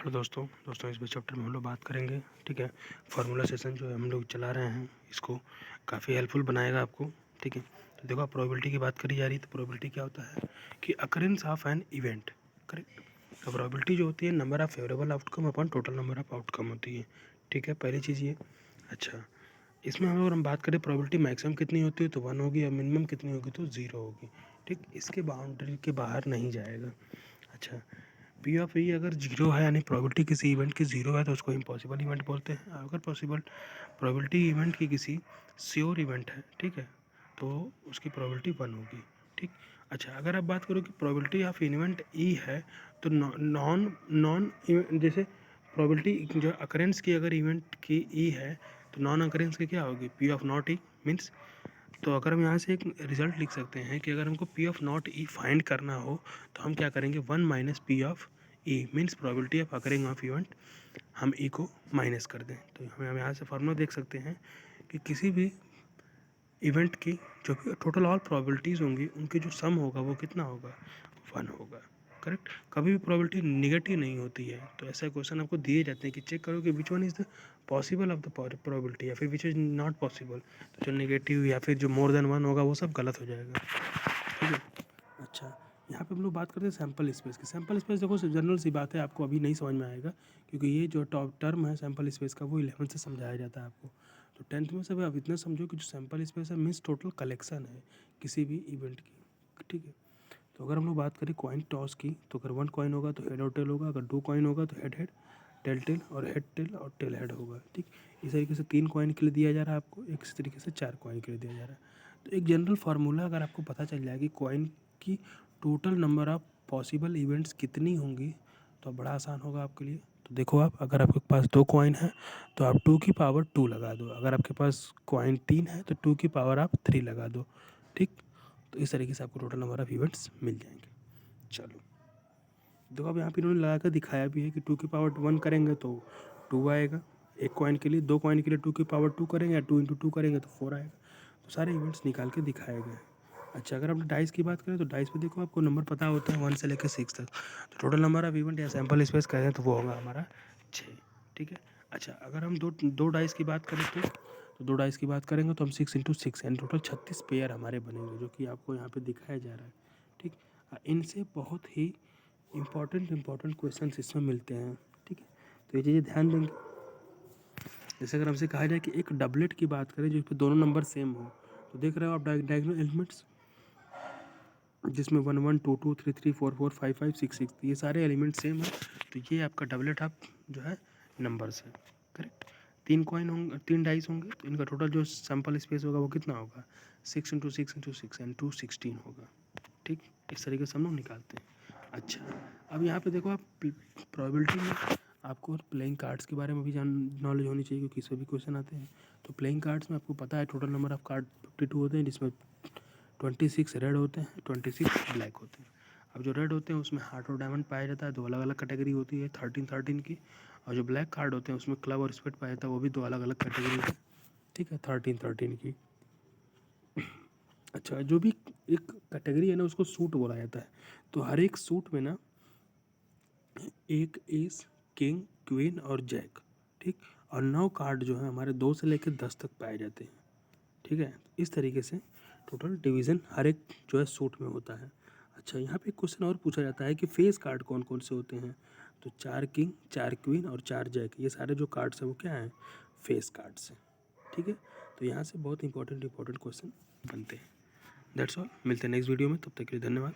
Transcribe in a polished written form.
Hello दोस्तों इस chapter में हम लोग बात करेंगे। ठीक है, फार्मूला सेशन जो है हम लोग चला रहे हैं, इसको काफ़ी हेल्पफुल बनाएगा आपको। ठीक है, तो देखो प्रोबेबिलिटी की बात करी जा रही है। तो प्रोबेबिलिटी क्या होता है कि occurrence of an event. Correct. तो प्रोबेबिलिटी जो होती है number of favourable outcome upon total number of outcome होती है। ठीक है, पहली चीज़ ये। अच्छा, इसमें अगर हम बात करें प्रोबेबिलिटी मैक्सिमम कितनी होती है तो 1 होगी, और मिनिमम कितनी होगी तो 0 होगी। ठीक, इसके बाउंड्री के बाहर नहीं जाएगा। अच्छा, पी ऑफ ई अगर जीरो है यानी प्रोबेबिलिटी किसी इवेंट की जीरो है तो उसको इम्पॉसिबल इवेंट बोलते हैं। अगर पॉसिबल प्रोबेबिलिटी इवेंट की किसी श्योर इवेंट है, ठीक है, तो उसकी प्रोबेबिलिटी 1 होगी। ठीक। अच्छा, अगर आप बात करो कि प्रोबेबिलिटी ऑफ इवेंट ई है तो नॉन नॉन जैसे प्रोबेबिलिटी जो अकरेंस की अगर इवेंट की ई है तो नॉन अकरेंस की क्या होगी, P of not E means. तो अगर हम यहाँ से एक रिजल्ट लिख सकते हैं कि अगर हमको P of not E find करना हो तो हम क्या करेंगे, 1 minus P of E means probability of occurring of event, हम ई को माइनस कर दें। तो हम यहाँ से फार्मूला देख सकते हैं कि किसी भी इवेंट की जो भी टोटल ऑल प्रोबेबिलिटीज़ होंगी उनकी जो सम होगा वो कितना होगा, 1 होगा। करेक्ट। कभी भी प्रोबेबिलिटी निगेटिव नहीं होती है। तो ऐसे क्वेश्चन आपको दिए जाते हैं कि चेक करो कि which one is the possible of the probability, या फिर विच इज़ नॉट पॉसिबल। तो जो निगेटिव या फिर जो मोर देन 1 होगा वो सब गलत हो जाएगा। ठीक है। अच्छा, यहाँ पे हम लोग बात करते हैं सैम्पल स्पेस की। सैम्पल स्पेस देखो जनरल सी बात है, आपको अभी नहीं समझ में आएगा क्योंकि ये जो टॉप टर्म है सैम्पल स्पेस का वो 11th से समझाया जाता है आपको। तो 10th में सब आप इतना समझो कि जो सैम्पल स्पेस है मीन्स टोटल कलेक्शन है किसी भी इवेंट की। ठीक है। तो अगर हम लोग बात करें कॉइन टॉस की, तो अगर 1 कॉइन होगा तो हेड और टेल होगा, अगर 2 कॉइन होगा तो हेड हेड, टेल टेल और हेड टेल और टेल हेड होगा। ठीक। इस तरीके से 3 कॉइन के लिए दिया जा रहा है आपको, एक इस तरीके से 4 कॉइन के लिए दिया जा रहा है। तो एक जनरल फार्मूला अगर आपको पता चल जाए कि कॉइन की total number of possible events कितनी होंगी तो बड़ा आसान होगा आपके लिए। तो देखो आप, अगर आपके पास 2 कॉइन है तो आप 2 की पावर 2 लगा दो, अगर आपके पास कॉइन 3 है तो 2 की पावर आप 3 लगा दो। ठीक। तो इस तरीके से आपको टोटल नंबर ऑफ इवेंट्स मिल जाएंगे। चलो देखो, अब यहाँ पे इन्होंने लगा कर दिखाया भी है कि 2 की पावर 1 करेंगे तो 2 आएगा एक कॉइन के लिए, 2 कॉइन के लिए 2 की पावर 2 करेंगे या 2 इंटू 2 करेंगे तो 4 आएगा। तो सारे इवेंट्स निकाल के दिखाए गए हैं। अच्छा, अगर अपने डाइस की बात करें तो डाइस पे देखो आपको नंबर पता होता है 1 से लेकर 6 तक। तो टोटल नंबर ऑफ इवेंट या सैम्पल स्पेस करें तो वो होगा हमारा 6। ठीक है। अच्छा, अगर हम दो डाइस की बात करें तो 2 डाइस की बात करेंगे तो हम 6 इंटू 6 यानी टोटल 36 पेयर हमारे बनेंगे, जो कि आपको यहाँ पे दिखाया जा रहा है। ठीक। इनसे बहुत ही इम्पॉर्टेंट क्वेश्चन इसमें मिलते हैं। ठीक है, तो ये चीज़ें ध्यान देंगे। जैसे अगर हमसे कहा जाए कि एक डबलेट की बात करें जो पे दोनों नंबर सेम हो, तो देख रहे हो आप डायगोनल एलिमेंट्स जिसमें 1 1 2 2 3 3 4 4 5 5 6 6, ये सारे एलिमेंट सेम है। तो ये आपका डबलेट आप जो है नंबर्स है। करेक्ट। 3 कॉइन होंगे, 3 डाइस होंगे, तो इनका टोटल जो सैम्पल स्पेस होगा वो कितना होगा, 6 इंटू 6 इंटू 6 एंड 2 16 होगा। ठीक, इस तरीके से हम लोग निकालते हैं। अच्छा, अब यहाँ पे देखो आप प्रोबेबिलिटी में आपको प्लेइंग कार्ड्स के बारे में भी नॉलेज होनी चाहिए क्योंकि इसमें भी क्वेश्चन आते हैं। तो प्लेइंग कार्ड्स में आपको पता है टोटल नंबर ऑफ कार्ड 52 होते हैं, जिसमें 26 रेड होते हैं, 26 ब्लैक होते हैं। अब जो रेड होते हैं उसमें हार्ट और डायमंड पाया जाता है, 2 अलग अलग कैटेगरी होती है 13 13 की। और जो ब्लैक कार्ड होते हैं उसमें क्लब और स्पेड पाया जाता है, वो भी 2 अलग अलग कैटेगरी है। ठीक है, 13 13 की। अच्छा, जो भी एक कैटेगरी है ना उसको सूट बोला जाता है। तो हर एक सूट में ना एक एस, किंग, क्वीन और जैक। ठीक। और 9 कार्ड जो है हमारे 2 से लेकर 10 तक पाए जाते हैं। ठीक है, इस तरीके से टोटल डिवीज़न हर एक जो है सूट में होता है। अच्छा, यहाँ पे एक क्वेश्चन और पूछा जाता है कि फेस कार्ड कौन कौन से होते हैं। तो 4 किंग, 4 क्वीन और 4 जैक, ये सारे जो कार्ड्स हैं वो क्या हैं, फेस कार्ड्स हैं। ठीक है, तो यहाँ से बहुत इंपॉर्टेंट क्वेश्चन बनते हैं। दैट्स ऑल, मिलते हैं नेक्स्ट वीडियो में, तब तक के लिए धन्यवाद।